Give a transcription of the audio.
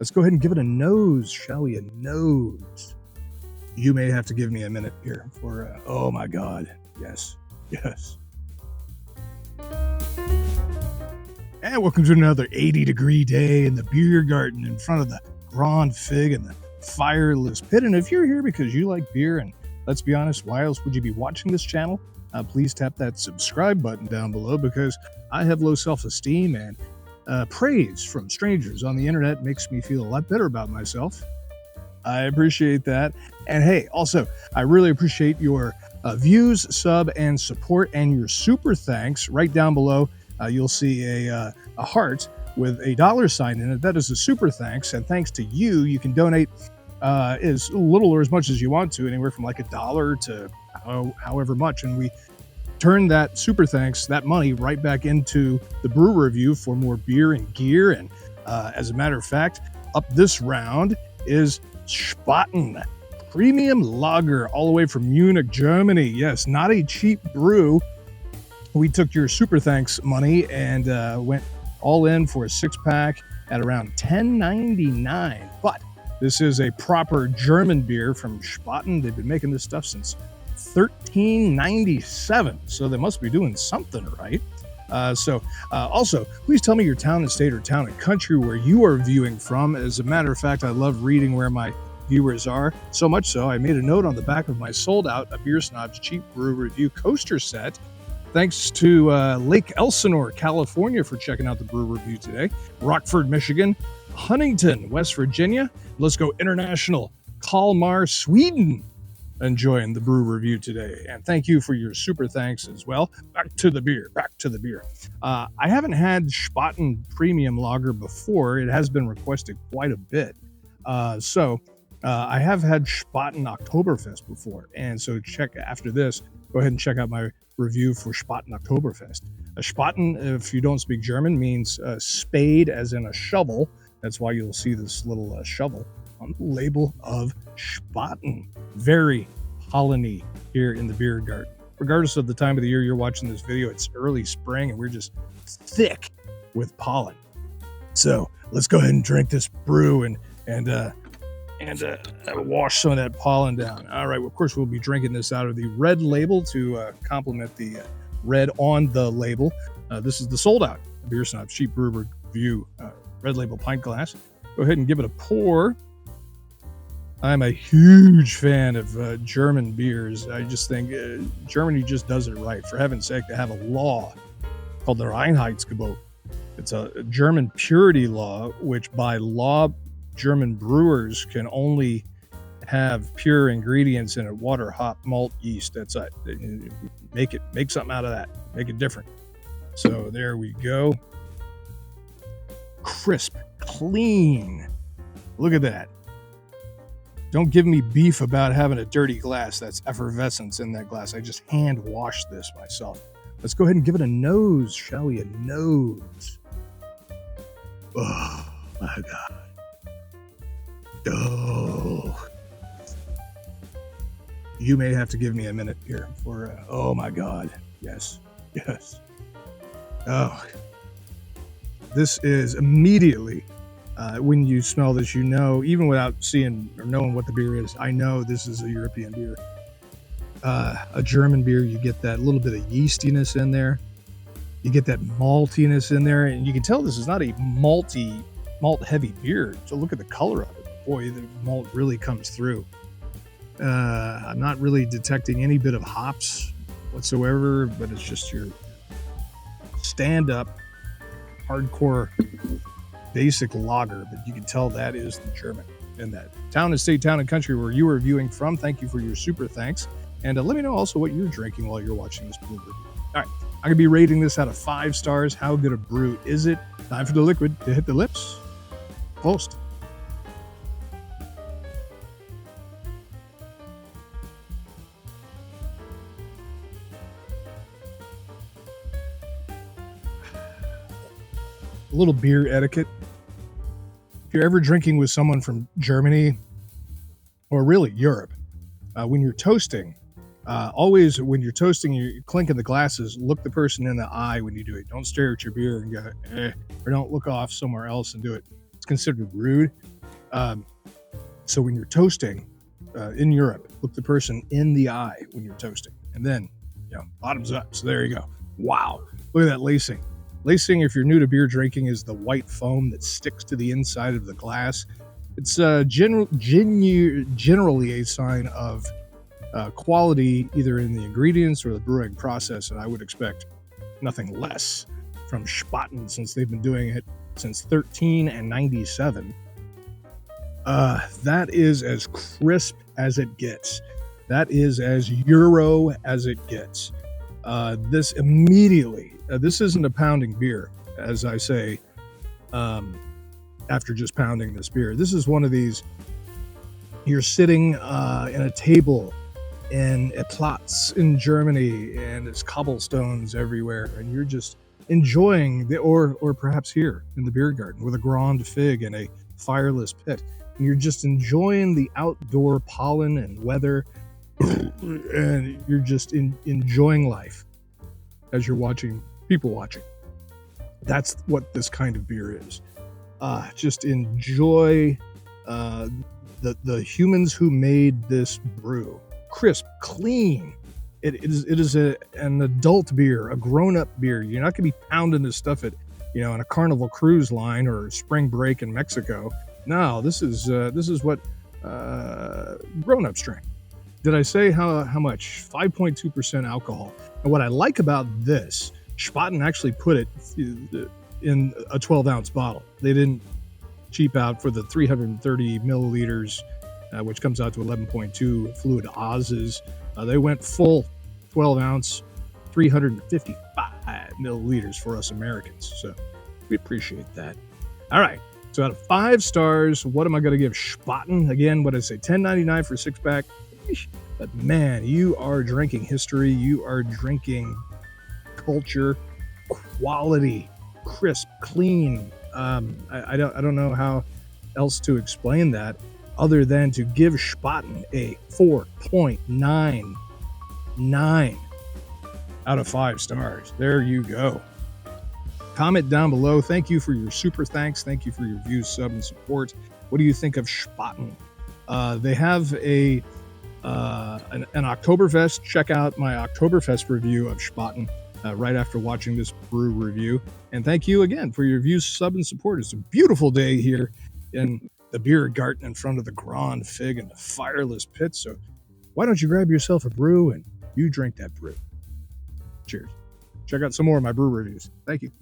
Let's go ahead and give it a nose, shall we? A nose. You may have to give me a minute here for, oh my God. Yes. Yes. And welcome to another 80-degree day in the beer garden in front of the Grand Fig and the fireless pit. And if you're here because you like beer, and let's be honest, why else would you be watching this channel? Please tap that subscribe button down below, because I have low self-esteem, and praise from strangers on the internet makes me feel a lot better about myself. I appreciate that. And hey, also, I really appreciate your views, sub, and support, and your super thanks. Right down below, you'll see a heart with a $sign in it. That is a super thanks, and thanks to you, you can donate as little or as much as you want to, anywhere from like $1 to however much, and we turn that super thanks, that money, right back into the brew review for more beer and gear. And as a matter of fact, up this round is Spaten Premium Lager, all the way from Munich, Germany. Yes, not a cheap brew. We took your super thanks money and went all in for a 6-pack at around $10.99. But this is a proper German beer from Spaten. They've been making this stuff since 1397, so they must be doing something right. Also, please tell me your town and state, or town and country where you are viewing from. As a matter of fact, I love reading where my viewers are, so much so I made a note on the back of my sold out A Beer Snob's Cheap Brew Review coaster set. Thanks to Lake Elsinore, California, for checking out the brew review today. Rockford, Michigan. Huntington, West Virginia. Let's go international. Kalmar, Sweden, enjoying the brew review today. And thank you for your super thanks as well. Back to the beer. I haven't had Spaten Premium Lager before. It has been requested quite a bit. I have had Spaten Oktoberfest before. And so after this, go ahead and check out my review for Spaten Oktoberfest. A Spaten, if you don't speak German, means spade, as in a shovel. That's why you'll see this little shovel on the label of Spaten. Very polleny here in the beer garden. Regardless of the time of the year you're watching this video, it's early spring and we're just thick with pollen. So let's go ahead and drink this brew and wash some of that pollen down. All right, well, of course, we'll be drinking this out of the red label to complement the red on the label. This is the sold out Beer Snob's Cheap Brew Review red label pint glass. Go ahead and give it a pour. I'm a huge fan of German beers. I just think Germany just does it right. For heaven's sake, they have a law called the Reinheitsgebot. It's a German purity law, which by law, German brewers can only have pure ingredients in it: water, hop, malt, yeast. That's it. Make something out of that. Make it different. So there we go. Crisp, clean. Look at that. Don't give me beef about having a dirty glass. That's effervescence in that glass. I just hand washed this myself. Let's go ahead and give it a nose, shall we? A nose. Oh my God. Oh. You may have to give me a minute here for, oh my God. Yes. Yes. Oh. This is immediately, when you smell this, you know, even without seeing or knowing what the beer is, I know this is a European beer. A German beer, you get that little bit of yeastiness in there. You get that maltiness in there, and you can tell this is not a malt heavy beer. So look at the color of it. Boy, the malt really comes through. I'm not really detecting any bit of hops whatsoever, but it's just your stand-up, hardcore, basic lager. But you can tell that is the German. And that town and state, town and country where you are viewing from, thank you for your super thanks. And let me know also what you're drinking while you're watching this brew review. All right, I'm going to be rating this out of 5 stars. How good a brew is it? Time for the liquid to hit the lips. Post. A little beer etiquette. If you're ever drinking with someone from Germany, or really Europe, when you're toasting, always when you're toasting, you're clinking the glasses, look the person in the eye when you do it. Don't stare at your beer and go, or don't look off somewhere else and do it. It's considered rude. So when you're toasting in Europe, look the person in the eye when you're toasting, and then bottoms up. So there you go. Wow, look at that lacing. Lacing, if you're new to beer drinking, is the white foam that sticks to the inside of the glass. It's generally a sign of quality, either in the ingredients or the brewing process, and I would expect nothing less from Spaten, since they've been doing it since 1397. That is as crisp as it gets. That is as Euro as it gets. This immediately, this isn't a pounding beer, as I say, after just pounding this beer. This is one of these, you're sitting in a table in a Platz in Germany, and it's cobblestones everywhere, and you're just enjoying or perhaps here in the beer garden with a Grand Fig and a fireless pit. And you're just enjoying the outdoor pollen and weather, and you're just enjoying life as you're watching people watching. That's what this kind of beer is. Just enjoy the humans who made this brew. Crisp, clean. It is an adult beer, a grown-up beer. You're not going to be pounding this stuff at on a Carnival cruise line or spring break in Mexico. No, this is what grown-ups drink. Did I say how much? 5.2% alcohol. And what I like about this, Spaten actually put it in a 12-ounce bottle. They didn't cheap out for the 330 milliliters, which comes out to 11.2 fluid Oz's. They went full 12-ounce, 355 milliliters for us Americans. So we appreciate that. All right. So out of 5 stars, what am I going to give Spaten? Again, what did I say? $10.99 for a 6-pack. But man, you are drinking history. You are drinking culture, quality, crisp, clean. I don't know how else to explain that other than to give Spaten a 4.99 out of 5 stars. There you go. Comment down below. Thank you for your super thanks. Thank you for your views, sub, and support. What do you think of Spaten? They have an Oktoberfest. Check out my Oktoberfest review of Spaten right after watching this brew review. And thank you again for your views, sub, and support. It's a beautiful day here in the beer garden in front of the Grand Fig and the fireless pit. So why don't you grab yourself a brew and you drink that brew? Cheers. Check out some more of my brew reviews. Thank you.